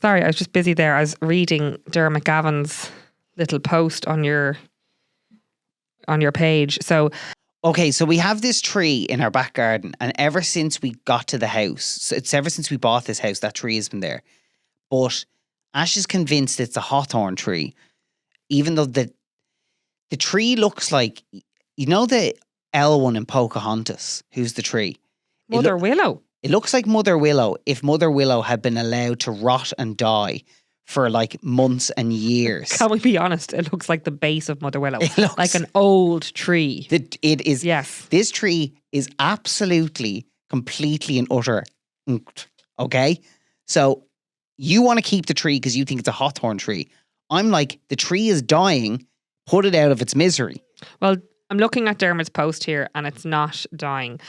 Sorry, I was just busy there. I was reading Dermot Gavin's little post on your page. So Okay, so we have this tree in our back garden, and ever since we got to the house, so it's ever since we bought this house, that tree has been there. But Ash is convinced it's a hawthorn tree, even though the tree looks like, you know, the L1 in Pocahontas, who's the tree? Mother Willow. It looks like Mother Willow if Mother Willow had been allowed to rot and die for like months and years. Can we be honest? It looks like the base of Mother Willow. It looks like an old tree. It is. Yes. This tree is absolutely, completely and utter. Okay? So you want to keep the tree because you think it's a hawthorn tree. I'm like, the tree is dying. Put it out of its misery. Well, I'm looking at Dermot's post here and it's not dying.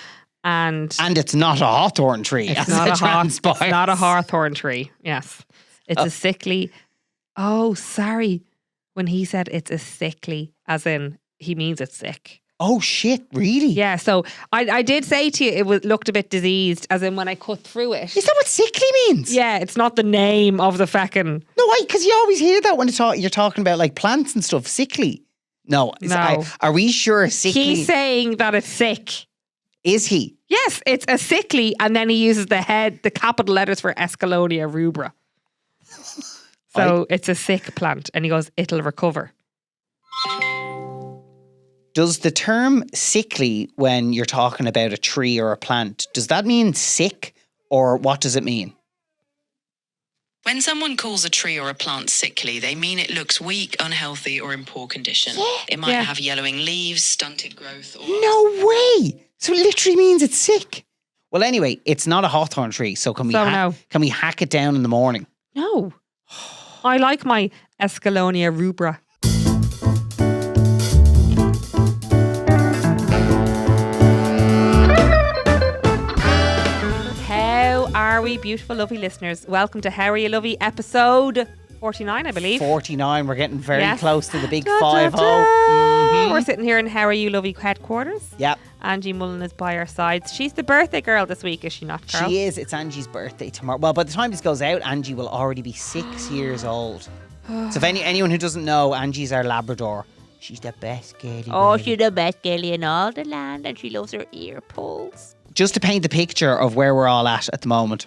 And it's not a hawthorn tree. It's not a hawthorn tree. Yes. It's a sickly. Oh, sorry. When he said it's a sickly, as in he means it's sick. Oh shit, really? Yeah, so I did say to you it looked a bit diseased, as in when I cut through it. Is that what sickly means? Yeah, it's not the name of the feckin'. No, because you always hear that when you're talking about like plants and stuff. Sickly. No. Are we sure sickly? He's saying that it's sick. Is he? Yes, it's a sickly, and then he uses the capital letters for Escalonia rubra. So it's a sick plant, and he goes, it'll recover. Does the term sickly, when you're talking about a tree or a plant, does that mean sick, or what does it mean? When someone calls a tree or a plant sickly, they mean it looks weak, unhealthy, or in poor condition. Yeah. It might have yellowing leaves, stunted growth, or... No way! So it literally means it's sick. Well, anyway, it's not a hawthorn tree, so can we hack it down in the morning? No. I like my Escalonia rubra. How are we, beautiful, lovely listeners? Welcome to How Are You, Lovey, episode 49, I believe. 49. We're getting very close to the big 50. We're sitting here in How Are You, Lovey headquarters. Yep. Angie Mullan is by our sides. She's the birthday girl this week, is she not, Carl? She is. It's Angie's birthday tomorrow. Well, by the time this goes out, Angie will already be 6 years old. So if anyone who doesn't know, Angie's our Labrador. She's the best girlie. Oh, she's the best girlie in all the land, and she loves her ear pulls. Just to paint the picture of where we're all at the moment,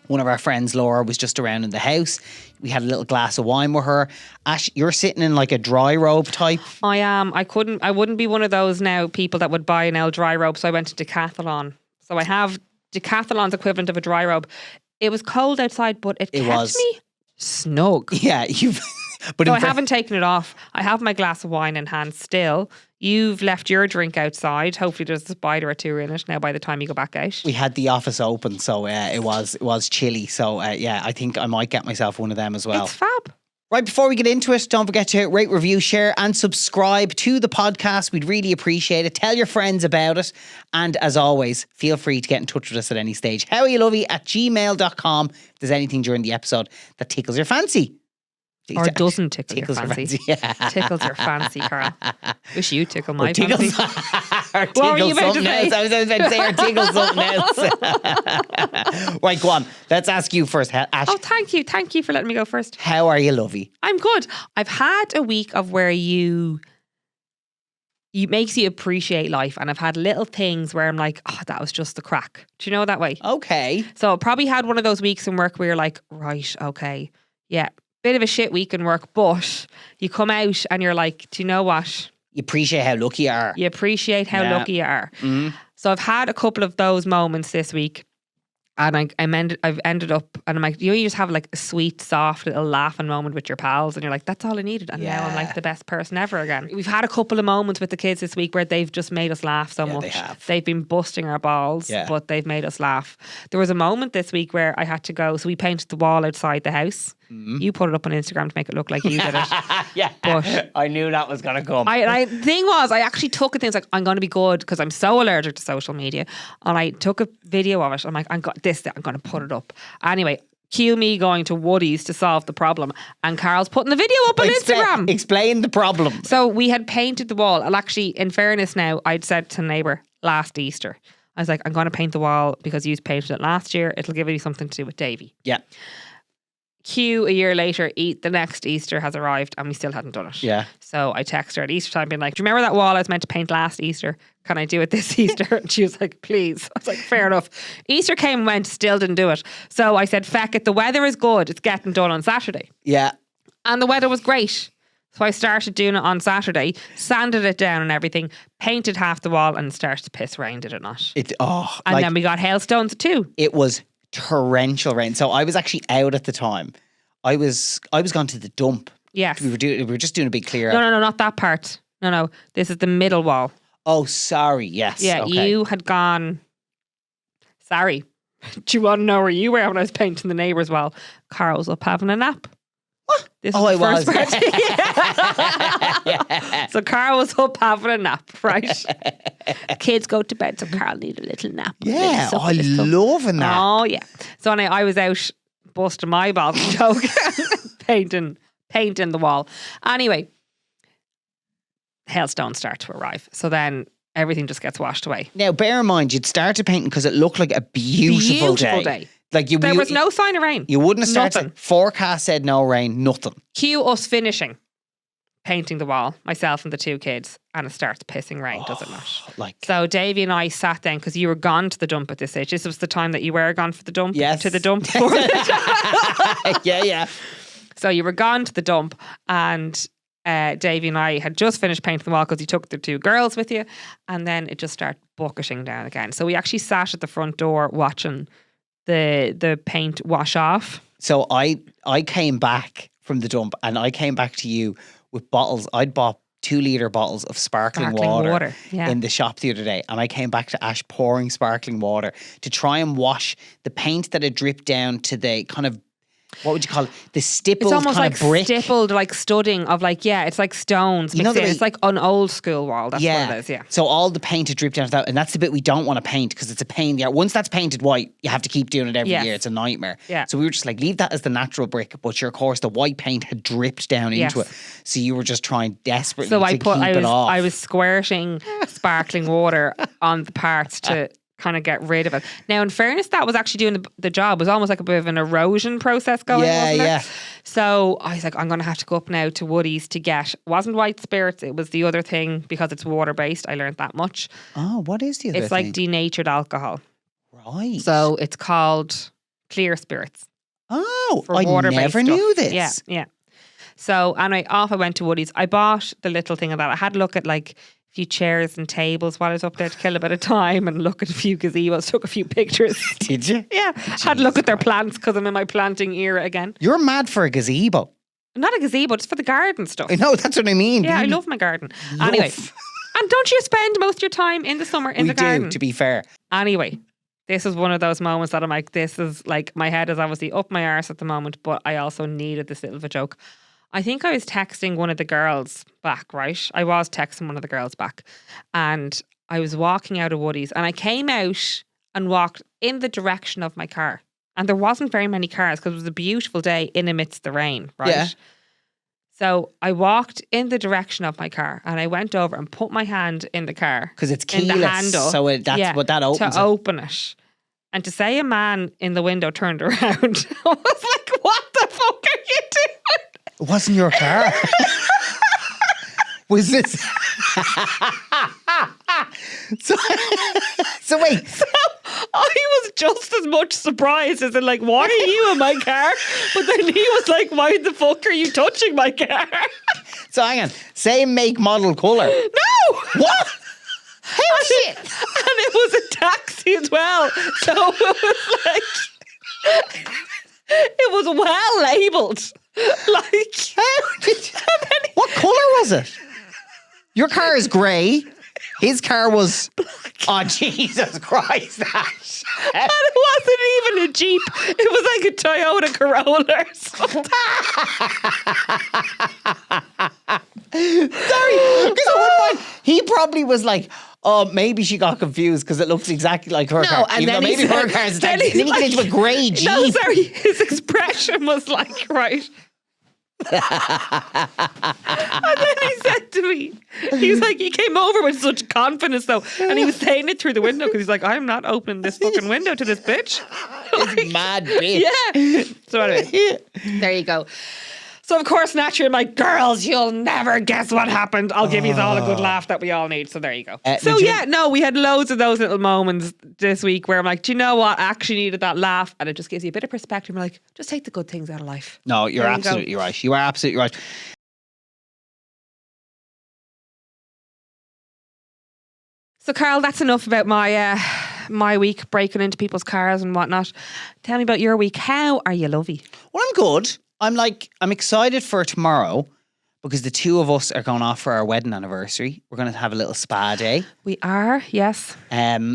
one of our friends, Laura, was just around in the house. We had a little glass of wine with her. Ash, you're sitting in like a dry robe type. I am. I wouldn't be one of those now people that would buy an L dry robe. So I went to Decathlon. So I have Decathlon's equivalent of a dry robe. It was cold outside, but it kept me snug. Yeah, But I haven't taken it off. I have my glass of wine in hand still. You've left your drink outside. Hopefully there's a spider or two in it now by the time you go back out. We had the office open, so it was chilly. So I think I might get myself one of them as well. It's fab. Right, before we get into it, don't forget to rate, review, share and subscribe to the podcast. We'd really appreciate it. Tell your friends about it. And as always, feel free to get in touch with us at any stage. howareyouluvey@gmail.com if there's anything during the episode that tickles your fancy. Or doesn't tickle your fancy. Yeah. Tickles your fancy, Carl. Wish you tickle my fancy. What were you about to say? I was about to say or tickle something else. Right, go on. Let's ask you first, Ash. Oh, thank you. Thank you for letting me go first. How are you, Lovey? I'm good. I've had a week of where it makes you appreciate life, and I've had little things where I'm like, oh, that was just the crack. Do you know that way? Okay. So I probably had one of those weeks in work where you're like, right, okay, yeah, bit of a shit week in work, but you come out and you're like, do you know what? You appreciate how lucky you are. You appreciate how lucky you are. Mm-hmm. So I've had a couple of those moments this week. And I've ended up, and I'm like, you just have like a sweet, soft little laughing moment with your pals, and you're like, that's all I needed. And now I'm like the best person ever again. We've had a couple of moments with the kids this week where they've just made us laugh so much. They have. They've been busting our balls, but they've made us laugh. There was a moment this week where I had to go, so we painted the wall outside the house. Mm-hmm. You put it up on Instagram to make it look like you did it. Yeah, but I knew that was going to come. The thing was, I actually took it. Things like, I'm going to be good because I'm so allergic to social media, and I took a video of it. I'm like, I'm going to put it up. Anyway, cue me going to Woody's to solve the problem, and Carl's putting the video up on Instagram. Explain the problem. So we had painted the wall, and actually, in fairness now, I'd said to the neighbour last Easter, I was like, I'm going to paint the wall because you painted it last year. It'll give you something to do with Davy. Yeah. Cue a year later, the next Easter has arrived and we still hadn't done it. Yeah. So I texted her at Easter time being like, do you remember that wall I was meant to paint last Easter? Can I do it this Easter? And she was like, please. I was like, fair enough. Easter came and went, still didn't do it. So I said, feck it, the weather is good. It's getting done on Saturday. Yeah. And the weather was great. So I started doing it on Saturday, sanded it down and everything, painted half the wall and started to piss rain, did it not? And then we got hailstones too. It was torrential rain. So I was actually out at the time. I was gone to the dump. Yes. We were just doing a big clear out. No, not that part. No. This is the middle wall. Oh, sorry. Yes. Yeah, okay. you had gone. Sorry. Do you want to know where you were when I was painting the neighbour's wall? Carl was up having a nap. What? This I is the was. first part. So Carl was up having a nap, right? Kids go to bed, so Carl needed a little nap. Yeah, I love a nap. Oh, yeah. So anyway, I was out busting my balls, joke, painting the wall. Anyway, hailstones start to arrive. So then everything just gets washed away. Now, bear in mind, you'd started painting because it looked like a beautiful day. Like there was no sign of rain. You wouldn't have started. Nothing. Forecast said no rain, nothing. Cue us finishing painting the wall, myself and the two kids, and it starts pissing rain, does it not? So Davey and I sat down because you were gone to the dump at this stage. This was the time that you were gone for the dump. Yes. To the dump. Yeah. So you were gone to the dump, and Davey and I had just finished painting the wall because you took the two girls with you, and then it just started bucketing down again. So we actually sat at the front door watching the paint wash off. So I came back from the dump and I came back to you with bottles. I'd bought 2-litre bottles of sparkling water. Yeah. In the shop the other day, and I came back to Ash pouring sparkling water to try and wash the paint that had dripped down to the kind of, what would you call it? The stippled it's almost kind like of brick. Stippled, like studding of it's like stones. You know It's like an old school wall. That's what it is, yeah. So all the paint had dripped down to that, and that's the bit we don't want to paint because it's a pain. Yeah, once that's painted white, you have to keep doing it every year. It's a nightmare. Yeah. So we were just like, leave that as the natural brick, but of course the white paint had dripped down into it. So you were just trying desperately to keep it off. I was squirting sparkling water on the parts to kind of get rid of it. Now, in fairness, that was actually doing the job. It was almost like a bit of an erosion process going, wasn't it? So I was like, I'm going to have to go up now to Woody's to get, it wasn't white spirits, it was the other thing because it's water-based. I learned that much. Oh, what is the other thing? It's like denatured alcohol. Right. So it's called clear spirits. Oh, For I water-based never stuff. knew this. Yeah. So anyway, off I went to Woody's. I bought the little thing of that. I had a look at like a few chairs and tables while I was up there to kill a bit of time and look at a few gazebos, took a few pictures. Did you? Yeah. Had a look at their plants because I'm in my planting era again. You're mad for a gazebo. Not a gazebo, it's for the garden stuff. I know, that's what I mean. Yeah, I love my garden. Anyway. And don't you spend most of your time in the summer in the garden? We do, to be fair. Anyway, this is one of those moments that I'm like, this is like, my head is obviously up my arse at the moment, but I also needed this little of a joke. I think I was texting one of the girls back, right? I was texting one of the girls back. And I was walking out of Woody's and I came out and walked in the direction of my car. And there wasn't very many cars because it was a beautiful day in amidst the rain, right? Yeah. So I walked in the direction of my car and I went over and put my hand in the car. Because it's in keyless, the handle, so that's what that opens to open it. And to say a man in the window turned around, I was like, what the fuck are you doing? It wasn't your car. Was this? So wait. So I was just as much surprised as in like, why are you in my car? But then he was like, why the fuck are you touching my car? So hang on. Same make, model, colour. No! What? How shit? And it was a taxi as well. So it was like, it was well labelled. Like, how did you, what colour was it? Your car is grey. His car was black. Oh, Jesus Christ. And it wasn't even a Jeep. It was like a Toyota Corolla or something. Sorry. Because at one point, he probably was like, oh, maybe she got confused because it looks exactly like her car. And even then though maybe her car is a taxi. Then he got into a grey Jeep. No, sorry. His expression was like, right. And then he said to me, he was like, he came over with such confidence though, and he was saying it through the window because he's like, I'm not opening this fucking window to this bitch. This mad bitch. Yeah. So anyway, there you go. So of course, naturally, I'm like, girls, you'll never guess what happened. I'll give you all a good laugh that we all need. So there you go. So yeah, no, we had loads of those little moments this week where I'm like, do you know what? I actually needed that laugh, and it just gives you a bit of perspective. We're like, just take the good things out of life. No, you're absolutely right. You are absolutely right. So Carl, that's enough about my week breaking into people's cars and whatnot. Tell me about your week. How are you, Lovie? Well, I'm good. I'm excited for tomorrow because the two of us are going off for our wedding anniversary. We're going to have a little spa day. We are, yes.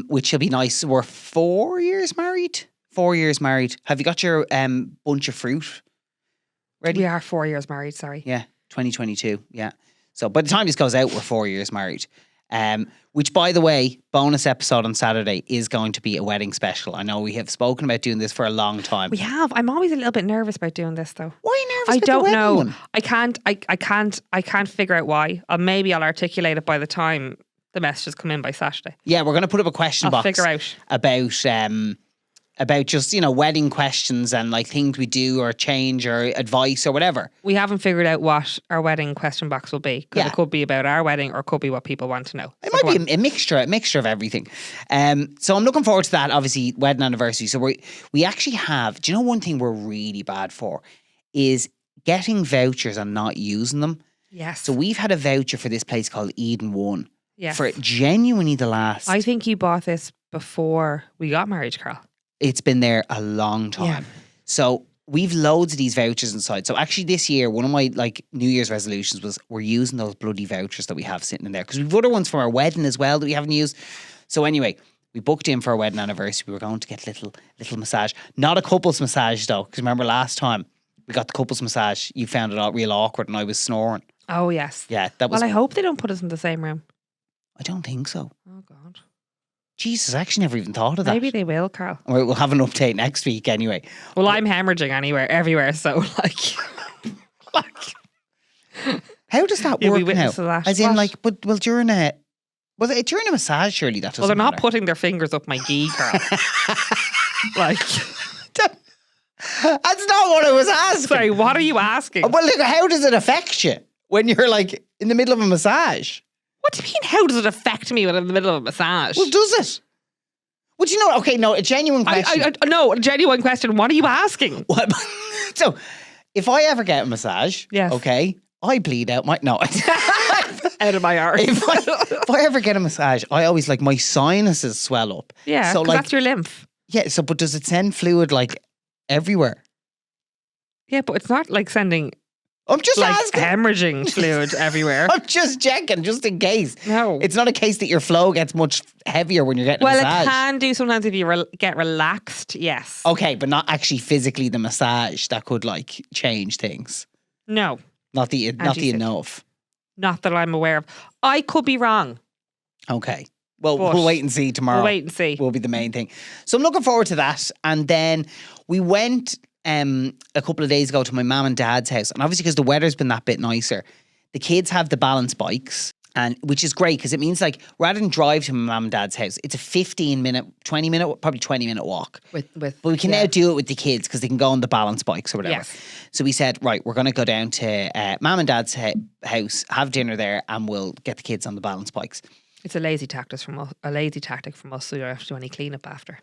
Which will be nice. We're 4 years married. 4 years married. Have you got your bunch of fruit ready? We are 4 years married, sorry. Yeah, 2022. Yeah. So by the time this goes out, we're 4 years married. Which, by the way, bonus episode on Saturday is going to be a wedding special. I know we have spoken about doing this for a long time. We have. I'm always a little bit nervous about doing this, though. Why are you nervous? I about don't the know. wedding one? I can't figure out why. Maybe I'll articulate it by the time the messages come in by Saturday. Yeah, we're going to put up a question I'll box. figure out about just, wedding questions and like things we do or change or advice or whatever. We haven't figured out what our wedding question box will be. Because it could be about our wedding or it could be what people want to know. It might be a mixture of everything. So I'm looking forward to that, obviously, wedding anniversary. So we actually have, do you know one thing we're really bad for is getting vouchers and not using them. Yes. So we've had a voucher for this place called Eden One. Yes. For genuinely the last... I think you bought this before we got married, Carl. It's been there a long time. Yeah. So we've loads of these vouchers inside. So actually this year, one of my New Year's resolutions was we're using those bloody vouchers that we have sitting in there. Because we've other ones from our wedding as well that we haven't used. So anyway, we booked in for our wedding anniversary. We were going to get a little massage. Not a couple's massage though. Because remember last time we got the couple's massage, you found it all real awkward and I was snoring. Oh, yes. Yeah, that was... Well, I hope they don't put us in the same room. I don't think so. Oh, God. Jesus, I actually never even thought of that. Maybe they will, Carl. We'll have an update next week anyway. Well, I'm hemorrhaging everywhere, so How does that You'll be work witness now? to that. As in, What? during a massage, surely that doesn't Well, they're not matter. putting their fingers up my gee, Carl. That's not what I was asking. Sorry, what are you asking? Well, look, how does it affect you when you're in the middle of a massage? What do you mean, how does it affect me when I'm in the middle of a massage? Well, does it? Would you know? Okay, no, a genuine question. No, a genuine question. What are you asking? What? So, if I ever get a massage, Yes. okay, I bleed out my... No. Out of my arse. If I ever get a massage, I always my sinuses swell up. Yeah, so 'cause that's your lymph. Yeah, so but does it send fluid everywhere? Yeah, but it's not like sending I'm just asking. hemorrhaging fluid everywhere. I'm just checking, just in case. No. It's not a case that your flow gets much heavier when you're getting a massage. It can do sometimes if you get relaxed, yes. Okay, but not actually physically the massage that could change things. No, Not the enough. not that I'm aware of. I could be wrong. Okay. Well, But we'll wait and see tomorrow. We'll wait and see. Will be the main thing. So I'm looking forward to that. And then we went a couple of days ago to my mum and dad's house. And obviously because the weather's been that bit nicer, the kids have the balance bikes. And which is great because it means rather than drive to my mum and dad's house, it's a 15-minute, 20-minute, probably 20-minute walk. But we can now do it with the kids because they can go on the balance bikes or whatever. Yes. So we said, right, we're going to go down to mum and dad's house, have dinner there, and we'll get the kids on the balance bikes. it's a lazy tactic from us, so you don't have to do any cleanup after.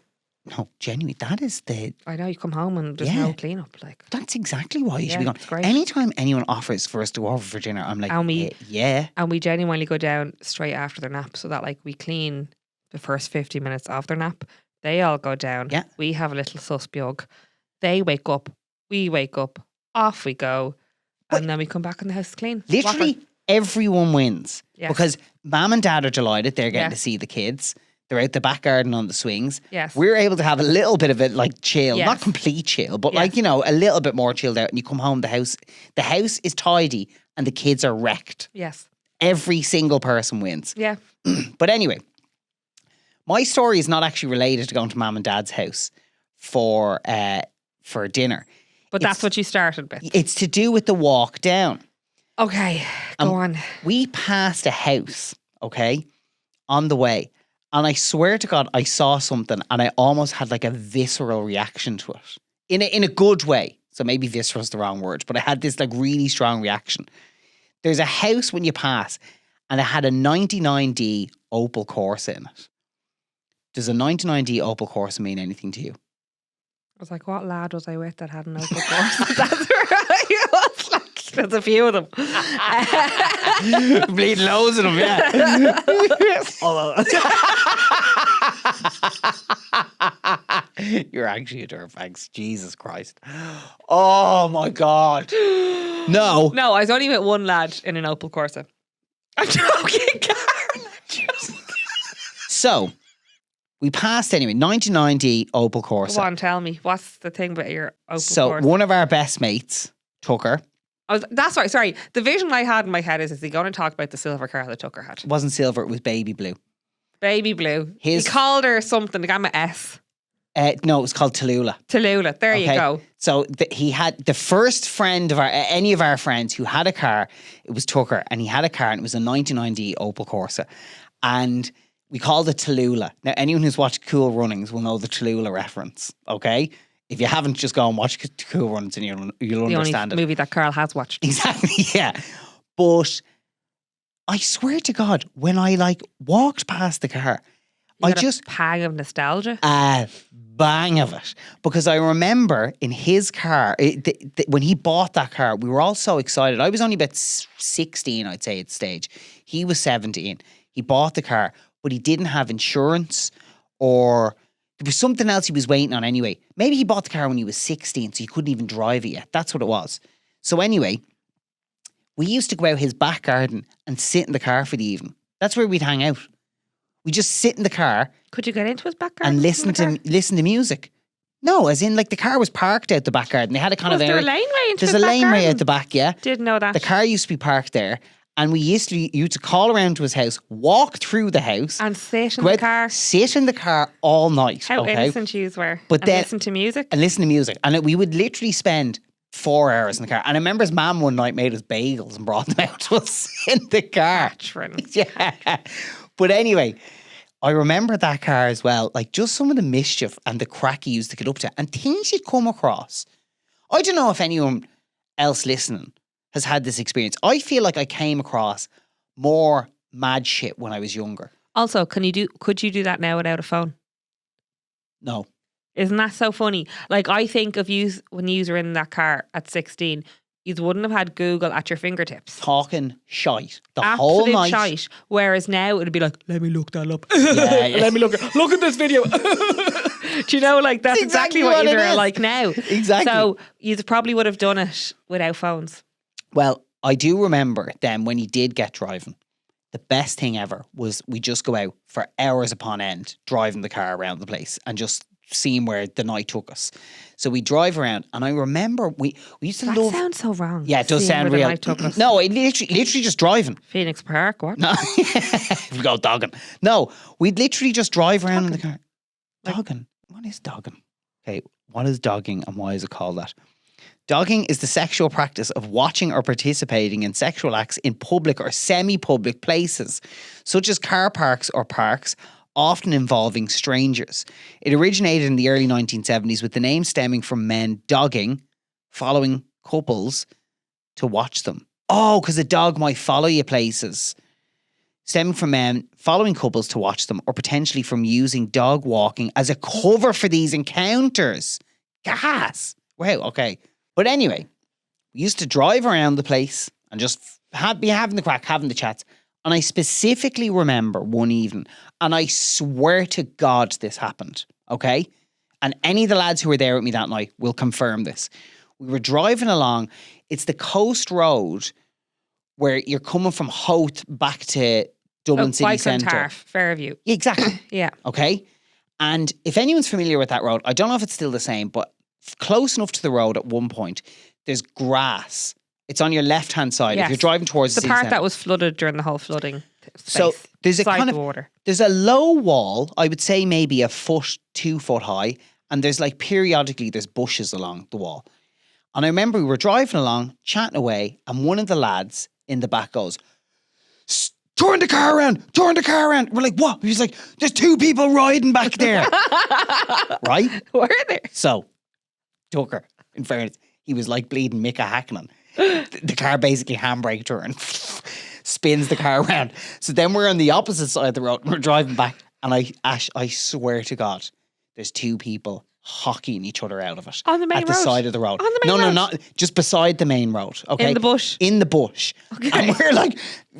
No, genuinely, that is I know, you come home and there's Yeah. no cleanup. That's exactly why you should be Yeah, going. it's great. Anytime anyone offers for us to go over for dinner, I'm like, And we- yeah. And we genuinely go down straight after their nap so that we clean the first 50 minutes of their nap. They all go down. Yeah. We have a little suspjug. They wake up. We wake up. Off we go. And then we come back and the house is clean. Literally, Whopper. everyone wins. Yes. Because mum and dad are delighted. They're getting Yeah. to see the kids. They're out the back garden on the swings. Yes. We're able to have a little bit of it chill. Yes. Not complete chill, but Yes. a little bit more chilled out. And you come home, the house is tidy and the kids are wrecked. Yes. Every single person wins. Yeah. But anyway, my story is not actually related to going to mum and dad's house for dinner. But that's what you started with. It's to do with the walk down. Okay, go on. We passed a house, okay, on the way. And I swear to God, I saw something and I almost had like a visceral reaction to it. In a good way. So maybe visceral is the wrong word, but I had this like really strong reaction. There's a house when you pass and it had a 99D Opel Corsa in it. Does a 99D Opel Corsa mean anything to you? I was like, what lad was I with that had an Opel Corsa? That's where I was like, there's a few of them. Bleed loads of them, yeah. You're actually a dirtbags. Jesus Christ. Oh my God. No. No, I was only with one lad in an Opel Corsa. I'm joking, Karen. So, we passed anyway, 99D Opel Corsa. Go on, tell me. What's the thing about your Opel So, Corsa? one of our best mates took her. That's right, sorry. The vision I had in my head is he going to talk about the silver car that Tucker had? It wasn't silver, it was baby blue. Baby blue. His- He called her something, the gamma S. No, it was called Tallulah. Tallulah. There you go. So he had the first friend of any of our friends who had a car. It was Tucker, and he had a car, and it was a 99D Opel Corsa, and we called it Tallulah. Now, anyone who's watched Cool Runnings will know the Tallulah reference. Okay, if you haven't, just go and watch Cool Runnings, and you'll understand The only it. movie that Carl has watched. Exactly, yeah. But I swear to God, when I like walked past the car, You I got a just pang of nostalgia. a bang of it, because I remember in his car when he bought that car, we were all so excited. I was only about 16, I'd say, at the stage. He was 17. He bought the car, but he didn't have insurance, or there was something else he was waiting on anyway. Maybe he bought the car when he was 16, so he couldn't even drive it yet. That's what it was. So anyway, we used to go out his back garden and sit in the car for the evening. That's where we'd hang out. We just sit in the car. Could you get into his back garden? And listen to music. No, as in like the car was parked out the back garden. They had a kind Was of there area. a laneway into There's his a back laneway garden? out the back, yeah. Didn't know that. The car used to be parked there, and we used to call around to his house, walk through the house, And sit in go the out, car. sit in the car all night. How okay? innocent yous were. But and then- listen to music. And listen to music. And we would literally spend 4 hours in the car. And I remember his mum one night made us bagels and brought them out to us in the car. Patrons. Yeah. But anyway, I remember that car as well, like just some of the mischief and the crack he used to get up to and things you'd come across. I don't know if anyone else listening has had this experience. I feel like I came across more mad shit when I was younger. Also, could you do that now without a phone? No. Isn't that so funny? Like, I think of you when you were in that car at 16, you wouldn't have had Google at your fingertips. Talking shite the whole Absolute night. shite. Whereas now it'd be like, let me look that up. Yeah. Let me look at this video. Do you know, like that's exactly what it you're is. like now. Exactly. So you probably would have done it without phones. Well, I do remember then when he did get driving, the best thing ever was we just go out for hours upon end, driving the car around the place and just seeing where the night took us. So we drive around, and I remember we used to That love. sounds so wrong. Yeah, it does Seeing sound where the real. night took us. No, it literally just driving. Phoenix Park, what? No, we go dogging. No, we'd literally just drive around in the car. Dogging. What is dogging? Okay, what is dogging and why is it called that? Dogging is the sexual practice of watching or participating in sexual acts in public or semi-public places, such as car parks or parks, often involving strangers. It originated in the early 1970s with the name stemming from men dogging, following couples to watch them. Oh, because a dog might follow you places. Stemming from men following couples to watch them, or potentially from using dog walking as a cover for these encounters. Gas. Wow, okay. But anyway, we used to drive around the place and just be having the crack, having the chats. And I specifically remember one evening, and I swear to God this happened, okay? And any of the lads who were there with me that night will confirm this. We were driving along. It's the coast road where you're coming from Howth back to Dublin City Centre. Tarf, Fairview. Yeah, exactly. Yeah. Okay? And if anyone's familiar with that road, I don't know if it's still the same, but close enough to the road at one point, there's grass. It's on your left-hand side. Yes. If you're driving towards The city part centre. that was flooded during the whole flooding space. So there's a Side kind the of water. there's a low wall, I would say maybe 1 foot, 2 foot high, and there's like periodically there's bushes along the wall. And I remember we were driving along, chatting away, and one of the lads in the back goes, turn the car around. We're like, what? He's like, there's 2 people riding back there. Right? Were there? So, Tucker, in fairness, he was like bleeding Micah Hackman. The car basically handbraked her and spins the car around. So then we're on the opposite side of the road and we're driving back. And I swear to God, there's 2 people hockeying each other out of it. On the main at road? the side of the road. On the main road? No, not just beside the main road. Okay. In the bush? In the bush. Okay. And we're like,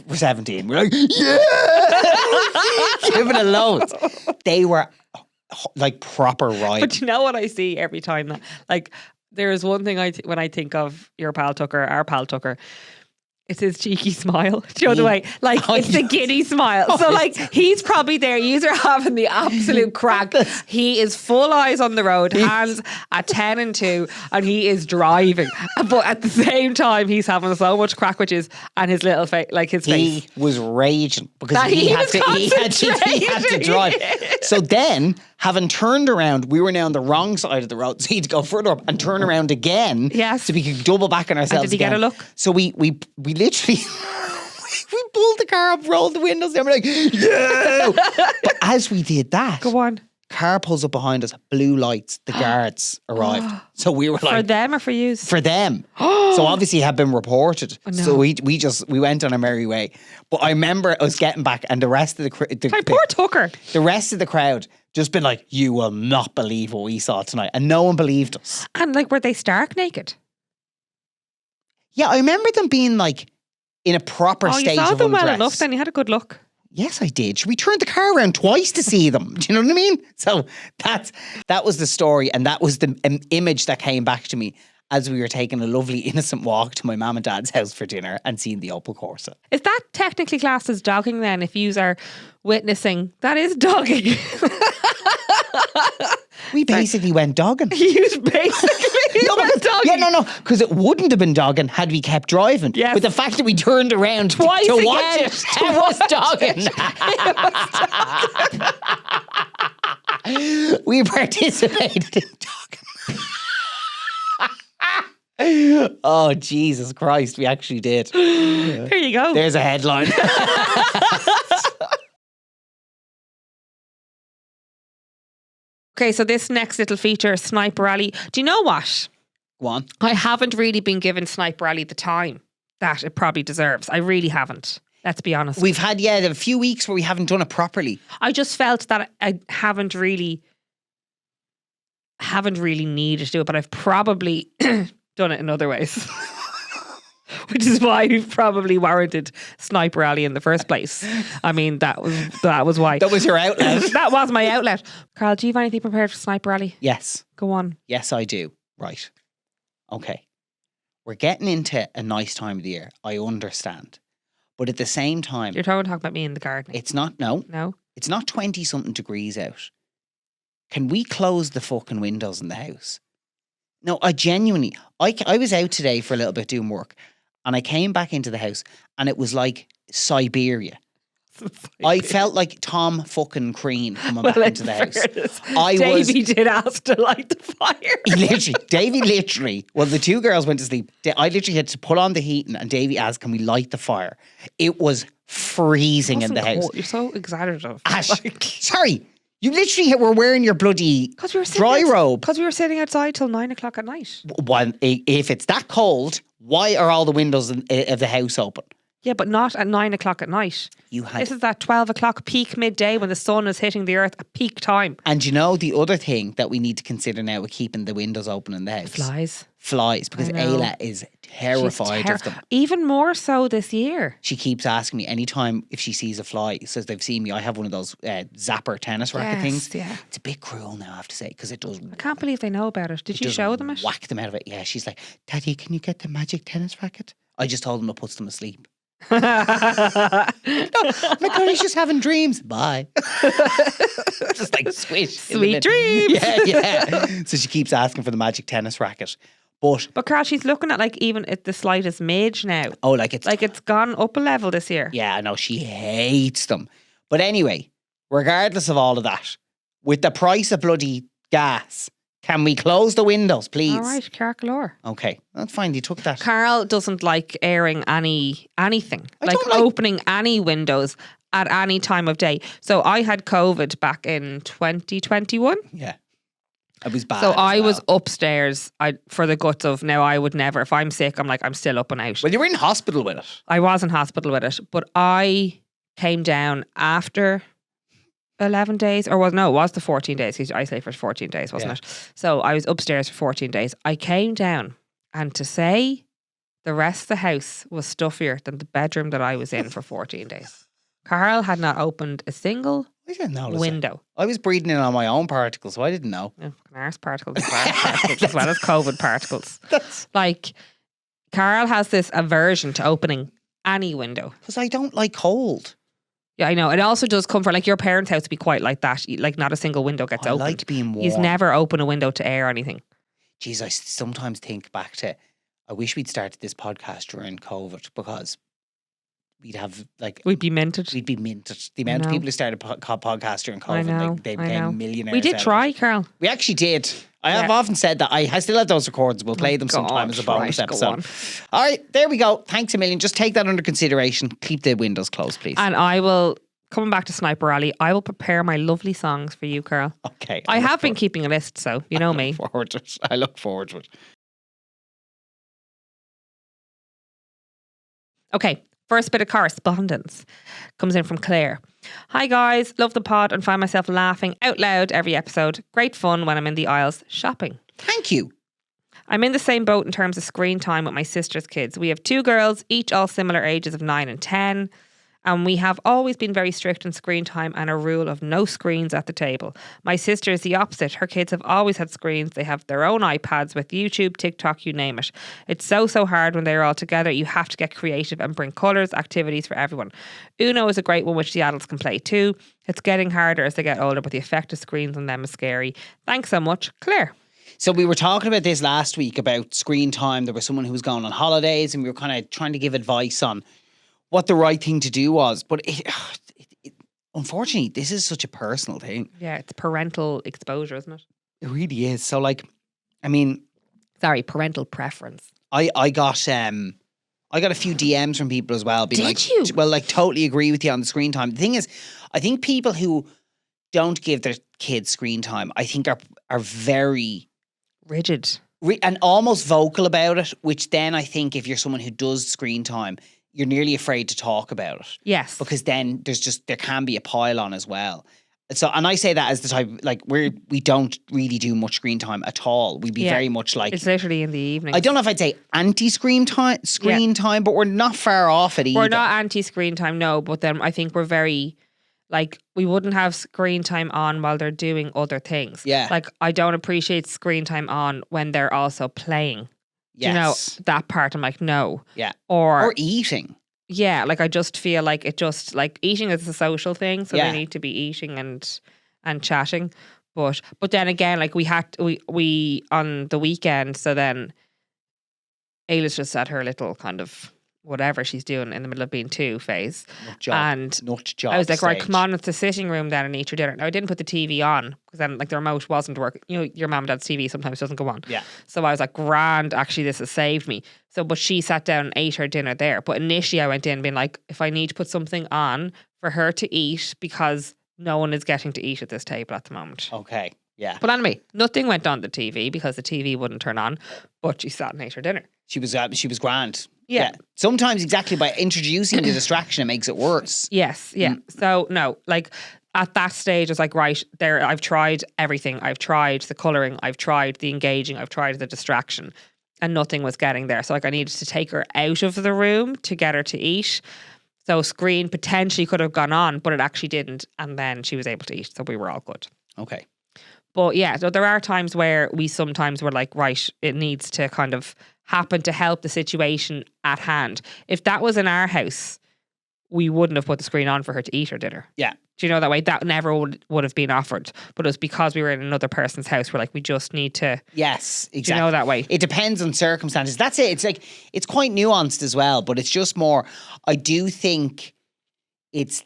we're 17. We're like, yeah! Giving it loads. They were like proper riding. But you know what I see every time that, like, there is one thing when I think of your pal Tucker, our pal Tucker, it's his cheeky smile. Do you know the way? Like, it's the giddy smile. So, like, he's probably there. You're having the absolute crack. He is full eyes on the road, hands at 10 and 2, and he is driving. But at the same time, he's having so much crack, and his little face, like his face. He was raging because That he had was to drive. So then, having turned around, we were now on the wrong side of the road. So he had to go further up and turn around again. Yes. So we could double back on ourselves. And did he get a look? So we literally we pulled the car up, rolled the windows down. We're like, yeah. But as we did that, Go on. car pulls up behind us, blue lights, the guards arrived. So we were like, For them or for you? for them. So obviously it had been reported. Oh, no. So we went on our merry way. But I remember us getting back and the rest of Poor Tucker. the rest of the crowd just been like, you will not believe what we saw tonight. And no one believed us. And like, were they stark naked? Yeah, I remember them being like in a proper Oh, state you saw of them well undress. enough then. You had a good look. Yes, I did. We turned the car around twice to see them. Do you know what I mean? So that was the story, and that was the image that came back to me as we were taking a lovely innocent walk to my mum and dad's house for dinner and seeing the Opel Corsa. Is that technically classed as dogging then? If you are witnessing, that is dogging. We basically went dogging. You basically went dogging. Yeah, no, because it wouldn't have been dogging had we kept driving. Yes. But the fact that we turned around Twice to again. watch it, it was dogging. We participated in dogging. Oh, Jesus Christ, we actually did. There you go. There's a headline. Okay, so this next little feature, Sniper Rally. Do you know what? Go on. I haven't really been given Sniper Rally the time that it probably deserves. I really haven't. Let's be honest. We've had, a few weeks where we haven't done it properly. I just felt that I haven't really needed to do it, but I've probably done it in other ways. Which is why we've probably warranted Sniper Rally in the first place. I mean, that was why. That was your outlet. That was my outlet. Carl, do you have anything prepared for Sniper Rally? Yes. Go on. Yes, I do. Right. Okay. We're getting into a nice time of the year. I understand. But at the same time, You're talking about me in the garden. it's not, no, No? it's not 20 something degrees out. Can we close the fucking windows in the house? No, I genuinely, I was out today for a little bit doing work and I came back into the house and it was like Siberia. I felt like Tom fucking Crean coming back into the house. Davey did ask to light the fire. Davey literally, well, the 2 girls went to sleep. I literally had to put on the heating and Davey asked, can we light the fire? It was freezing in the house. You're so exaggerative. Ash, sorry, you literally were wearing your bloody dry robe. Because we were sitting outside till 9 o'clock at night. Well, if it's that cold, why are all the windows of the house open? Yeah, but not at 9 o'clock at night. This is that 12 o'clock peak midday when the sun is hitting the earth at peak time. And you know the other thing that we need to consider now with keeping the windows open in the house? Flies, because Ayla is terrified of them. Even more so this year. She keeps asking me anytime if she sees a fly, says they've seen me. I have one of those zapper tennis racket things. Yeah. It's a bit cruel now, I have to say, because it does. I can't believe they know about it. Did you show them it? Whack them out of it. Yeah, she's like, Daddy, can you get the magic tennis racket? I just told them it puts them asleep. No, my God, he's just having dreams. Bye. Just like swish. Sweet dreams. Yeah. So she keeps asking for the magic tennis racket. But Carl, she's looking at like even at the slightest midge now. Oh, like it's gone up a level this year. Yeah, I know. She hates them. But anyway, regardless of all of that, with the price of bloody gas, Can we close the windows, please? All right, Carl. Okay, that's fine. You took that. Carl doesn't like airing anything, I like don't like- opening any windows at any time of day. So I had COVID back in 2021. Yeah. It was bad. So as I well. was upstairs for the guts of, now I would never, if I'm sick, I'm like, I'm still up and out. Well, you were in hospital with it. I was in hospital with it, but I came down after 11 days, or it was the 14 days, because I isolated for 14 days, wasn't it? So I was upstairs for 14 days. I came down, and to say the rest of the house was stuffier than the bedroom that I was in for 14 days. Carl had not opened a single I didn't notice it. window. I was breathing in on my own particles, so I didn't know. Yeah, fucking arse particles, as well as COVID particles. Like, Carl has this aversion to opening any window. Because I don't like cold. Yeah, I know. It also does come from, like, your parents' house to be quite like that. Like, not a single window gets I opened. like being warm. He's never opened a window to air anything. Jeez, I sometimes think back to, I wish we'd started this podcast during COVID, because we'd have, like, We'd be minted. we'd be minted. The amount of know. people who started podcasts during I COVID, know, like, they I know. became millionaires. We did out of try, it. Carl. We actually did. I have Yeah. often said that. I still have those recordings. We'll play them sometime as a bonus Right, go episode. on. All right, there we go. Thanks a million. Just take that under consideration. Keep the windows closed, please. And I will, coming back to Sniper Alley, I will prepare my lovely songs for you, Carl. Okay. I look have been forward- keeping a list, so you know me. Forward to it. I look forward to it. Okay, first bit of correspondence comes in from Claire. Hi guys, love the pod and find myself laughing out loud every episode. Great fun when I'm in the aisles shopping. Thank you. I'm in the same boat in terms of screen time with my sister's kids. We have 2 girls, each all similar ages of 9 and 10. And we have always been very strict on screen time and a rule of no screens at the table. My sister is the opposite. Her kids have always had screens. They have their own iPads with YouTube, TikTok, you name it. It's so hard when they're all together. You have to get creative and bring colours, activities for everyone. Uno is a great one which the adults can play too. It's getting harder as they get older, but the effect of screens on them is scary. Thanks so much, Claire. So we were talking about this last week about screen time. There was someone who was going on holidays, and we were kind of trying to give advice on what the right thing to do was. But unfortunately, this is such a personal thing. Yeah, it's parental exposure, isn't it? It really is. So, like, I mean, Sorry, parental preference. I got a few DMs from people as well. Being Did like, you? Well, like, totally agree with you on the screen time. The thing is, I think people who don't give their kids screen time, I think are very Rigid. and almost vocal about it. Which then I think if you're someone who does screen time, you're nearly afraid to talk about it, Yes. because then there can be a pile on as well. So, and I say that as the type, like, we don't really do much screen time at all. We'd be Yeah. very much like, It's literally in the evening. I don't know if I'd say anti-screen time, time, but we're not far off it either. We're not anti-screen time, no, but then I think we're very, like, we wouldn't have screen time on while they're doing other things. Yeah. Like, I don't appreciate screen time on when they're also playing. Yes. You know, that part I'm like, no. Yeah. Or Or eating. yeah, like, I just feel like it just, like, eating is a social thing, so Yeah. they need to be eating and chatting. But then again, like, we on the weekend, so then Ayla's just at her little kind of whatever she's doing in the middle of being 2 phase. Nut job. And Nut job I was like, right, stage. come on, it's the sitting room then and eat your dinner. Now, I didn't put the TV on because then, like, the remote wasn't working. You know, your mum and dad's TV sometimes doesn't go on. Yeah. So I was like, grand, actually, this has saved me. So, but she sat down and ate her dinner there. But initially I went in being like, if I need to put something on for her to eat, because no one is getting to eat at this table at the moment. Okay. Yeah. But anyway, nothing went on the TV because the TV wouldn't turn on, but she sat and ate her dinner. She was grand. Yeah. Sometimes exactly by introducing the distraction, it makes it worse. Yes, yeah. So no, like, at that stage, I was like, right, there, I've tried everything. I've tried the colouring, I've tried the engaging, I've tried the distraction, and nothing was getting there. So, like, I needed to take her out of the room to get her to eat. So screen potentially could have gone on, but it actually didn't. And then she was able to eat. So we were all good. Okay. But yeah, so there are times where we sometimes were like, right, it needs to kind of happen to help the situation at hand. If that was in our house, we wouldn't have put the screen on for her to eat her dinner. Yeah. Do you know that way? That never would have been offered. But it was because we were in another person's house. We're like, we just need to. Yes, exactly. Do you know that way? It depends on circumstances. That's it. It's like, it's quite nuanced as well, but it's just more, I do think it's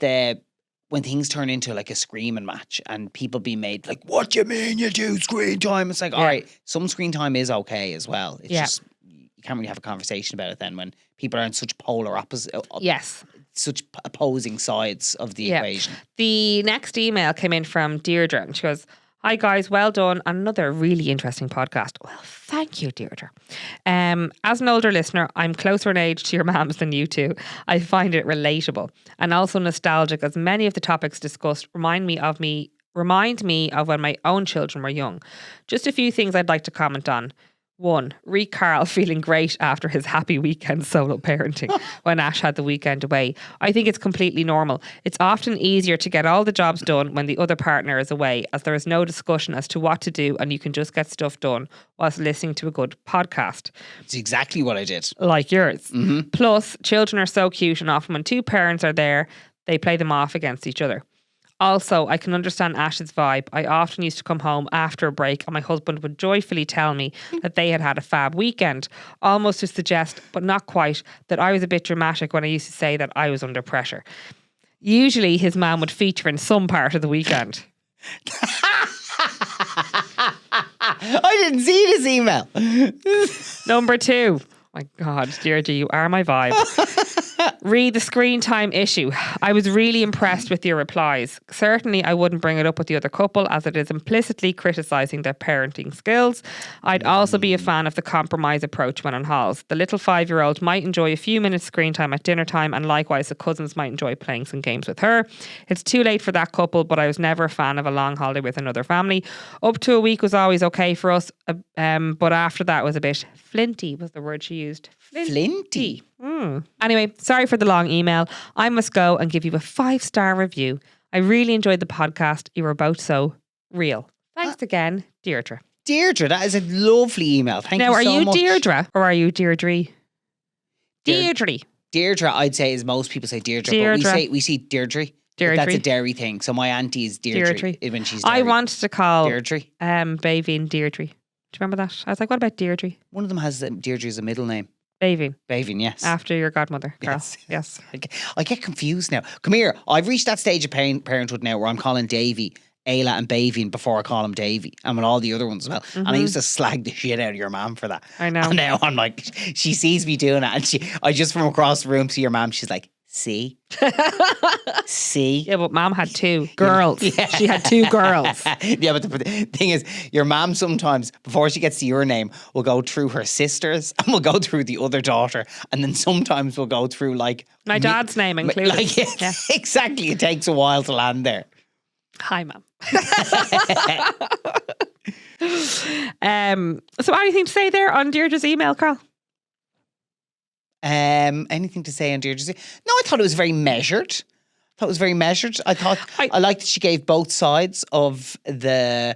when things turn into like a screaming match and people be made like, what do you mean you do screen time? It's like, all right, some screen time is okay as well. It's just, you can't really have a conversation about it then when people are on such polar opposite. Yes. Such opposing sides of the equation. The next email came in from Deirdre and she goes, hi guys, well done. Another really interesting podcast. Well, thank you, Deirdre. As an older listener, I'm closer in age to your mums than you two. I find it relatable and also nostalgic as many of the topics discussed remind me of when my own children were young. Just a few things I'd like to comment on. 1. Carl feeling great after his happy weekend solo parenting when Ash had the weekend away. I think it's completely normal. It's often easier to get all the jobs done when the other partner is away, as there is no discussion as to what to do and you can just get stuff done whilst listening to a good podcast. It's exactly what I did. Like yours. Plus, children are so cute and often when two parents are there, they play them off against each other. Also, I can understand Ash's vibe. I often used to come home after a break and my husband would joyfully tell me that they had a fab weekend, almost to suggest, but not quite, that I was a bit dramatic when I used to say that I was under pressure. Usually his mum would feature in some part of the weekend. I didn't see this email. Number 2. My God, Deirdre, you are my vibe. Read the screen time issue. I was really impressed with your replies. Certainly, I wouldn't bring it up with the other couple as it is implicitly criticising their parenting skills. I'd also be a fan of the compromise approach when on hauls. The little 5-year-old might enjoy a few minutes screen time at dinner time and likewise the cousins might enjoy playing some games with her. It's too late for that couple, but I was never a fan of a long holiday with another family. Up to a week was always okay for us, but after that was a bit flinty was the word she used. Flinty? Anyway, sorry for the long email. I must go and give you a 5-star review. I really enjoyed the podcast. You were both so real. Thanks again, Deirdre. Deirdre, that is a lovely email. Thank you so much. Now, are you Deirdre or are you Deirdre? Deirdre. Deirdre, I'd say, as most people say Deirdre, but we say Deirdre. That's a dairy thing. So my auntie is Deirdre. When she's dairy. I wanted to call Deirdre. Bavine Deirdre. Do you remember that? I was like, what about Deirdre? One of them has Deirdre as a middle name. Bavine. Bavine, yes. After your godmother, Carl. Yes. I get confused now. Come here. I've reached that stage of parenthood now where I'm calling Davy Ayla and Bavine before I call him Davy, and with all the other ones as well. And I used to slag the shit out of your mum for that. I know. And now I'm like, she sees me doing it, and I just from across the room see your mum. She's like, see? See? Yeah, but mom had 2 girls. Yeah. She had 2 girls. Yeah, but the thing is, your mom sometimes, before she gets to your name, will go through her sisters and will go through the other daughter. And then sometimes we'll go through like... My dad's name included. Like, yeah. Exactly. It takes a while to land there. Hi, mum. So anything to say there on Deirdre's email, Carl? Anything to say on Deirdre's? No, I thought it was very measured. I thought I liked that she gave both sides of the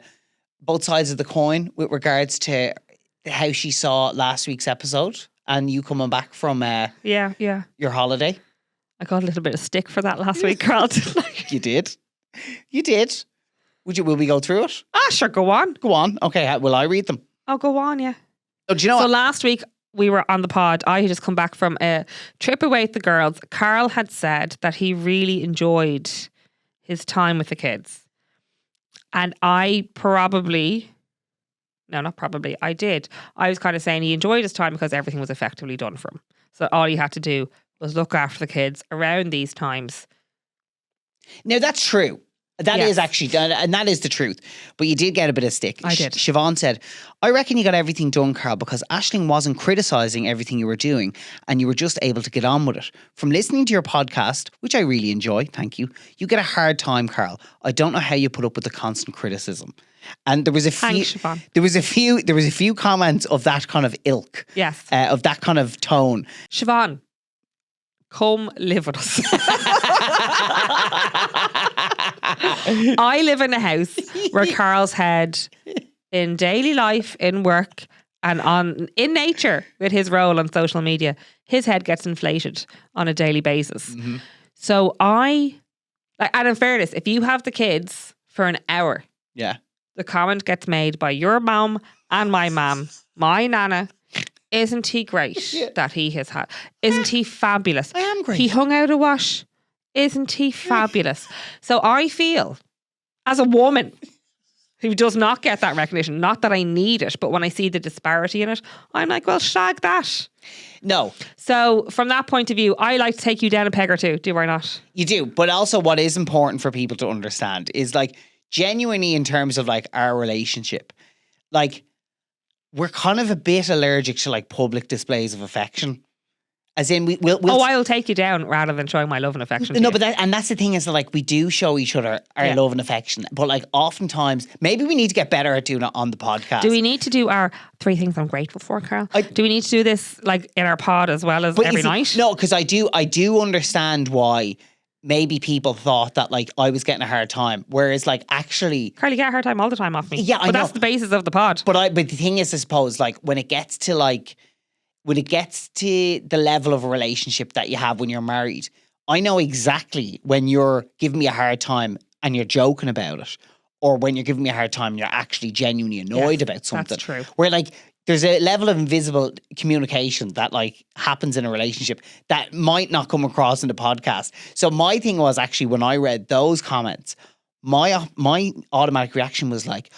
coin with regards to how she saw last week's episode and you coming back from your holiday. I got a little bit of stick for that last week, Carl. You did. Will we go through it? Sure, go on. Go on. Okay, will I read them? Oh, go on, yeah. Oh, do you know So last week we were on the pod. I had just come back from a trip away with the girls. Carl had said that he really enjoyed his time with the kids. And I did. I was kind of saying he enjoyed his time because everything was effectively done for him. So all he had to do was look after the kids around these times. Now, that's true. That is actually, and that is the truth. But you did get a bit of stick. I did. Siobhan said, I reckon you got everything done, Carl, because Aisling wasn't criticising everything you were doing and you were just able to get on with it. From listening to your podcast, which I really enjoy, thank you, you get a hard time, Carl. I don't know how you put up with the constant criticism. And there was a few, Thanks, Siobhan. There was a few comments of that kind of ilk. Yes. Of that kind of tone. Siobhan, come live with us. I live in a house where Carl's head in daily life, in work, and in nature with his role on social media, his head gets inflated on a daily basis. Mm-hmm. So and in fairness, if you have the kids for an hour, the comment gets made by your mum and my mum, my nana. Isn't he great that he has had? Isn't he fabulous? I am great. He hung out a wash Isn't he fabulous? So I feel, as a woman who does not get that recognition, not that I need it, but when I see the disparity in it, I'm like, well, shag that. No, So from that point of view, I like to take you down a peg or two, do I not? you do. But also what is important for people to understand is like genuinely in terms of like our relationship, like we're kind of a bit allergic to like public displays of affection. As in, we'll I'll take you down rather than showing my love and affection to no, you. but that's the thing is that like we do show each other our Yeah. love and affection, but like oftentimes maybe we need to get better at doing it on the podcast. Do we need to do our 3 things I'm grateful for, Carl? Do we need to do this like in our pod as well as But every you see, night? No, because I do understand why maybe people thought that like I was getting a hard time, whereas like actually, Carl, you get a hard time all the time off me. Yeah, I but know. that's the basis of the pod. but the thing is, I suppose like when it gets to the level of a relationship that you have when you're married, I know exactly when you're giving me a hard time and you're joking about it, or when you're giving me a hard time and you're actually genuinely annoyed Yes, about something. that's true. Where like there's a level of invisible communication that like happens in a relationship that might not come across in the podcast. So my thing was actually when I read those comments, my automatic reaction was like,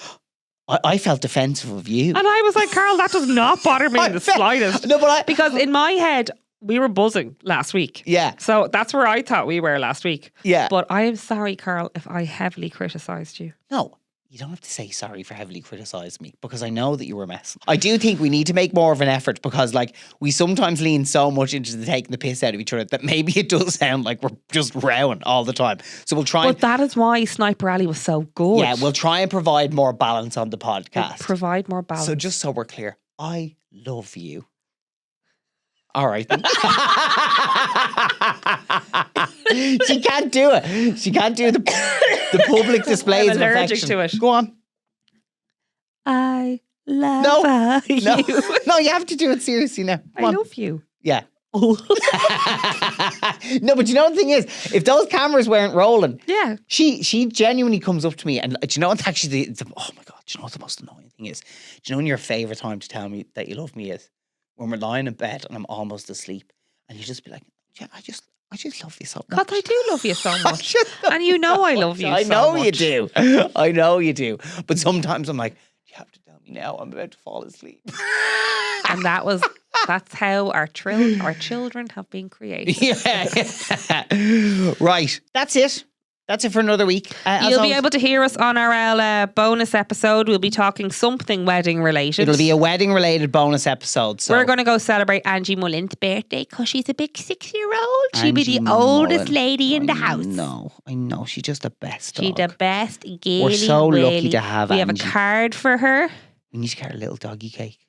I felt defensive of you. And I was like, Carl, that does not bother me in the slightest. No, but Because in my head, we were buzzing last week. Yeah. So that's where I thought we were last week. Yeah. But I am sorry, Carl, if I heavily criticised you. No, you don't have to say sorry for heavily criticising me because I know that you were messing. I do think we need to make more of an effort because like we sometimes lean so much into taking the piss out of each other that maybe it does sound like we're just rowing all the time. So we'll try But that is why Sniper Alley was so good. yeah, we'll try and provide more balance on the podcast. Provide more balance. So just so we're clear, I love you. All right. Then. She can't do it. She can't do the public displays I'm of allergic affection. to it. Go on. I love No, you. No, no, you have to do it seriously now. Come I on. love you. Yeah. No, but you know the thing is, if those cameras weren't rolling, Yeah. she genuinely comes up to me and do you know what actually the oh my God, do you know what the most annoying thing is? Do you know when your favourite time to tell me that you love me is? When we're lying in bed and I'm almost asleep and you just be like, yeah, I just love you so much. Because I do love you so much. just love And you know I love you I so know much. you do. I know you do. But sometimes I'm like, you have to tell me now. I'm about to fall asleep. And that's how our children have been created. Yeah. Right. That's it. That's it for another week. You'll be able to hear us on our bonus episode. We'll be talking something wedding related. It'll be a wedding related bonus episode. So We're going to go celebrate Angie Mullan's birthday because she's a big 6-year-old. She'll be Angie the oldest Mullan. lady in the house. I know. She's just the best She's dog. the best. We're so lucky to have We have a Angie. card for her. We need to get her a little doggy cake.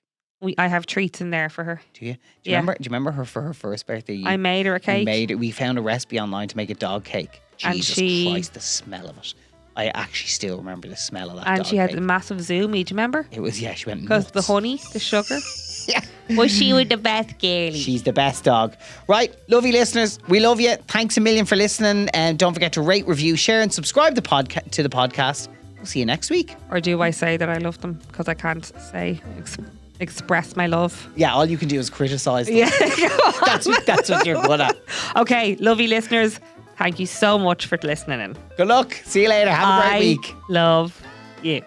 I have treats in there for her. Do you? Yeah. Do you remember her for her first birthday? I made her a cake. We found a recipe online to make a dog cake. And Jesus Christ, the smell of it. I actually still remember the smell of that And dog she had cake. a massive zoomie. Do you remember? It was, yeah, she went Because nuts. the honey, the sugar. Yeah. Well, she was the best girlie. She's the best dog. Right, lovely listeners, we love you. Thanks a million for listening. And don't forget to rate, review, share, and subscribe to the podcast. We'll see you next week. Or do I say that I love them? Because I can't say, express my love. Yeah, all you can do is criticise them. Yeah. That's what you're good at. Okay, lovely listeners. Thank you so much for listening in. Good luck. See you later. Have a great week. Love you.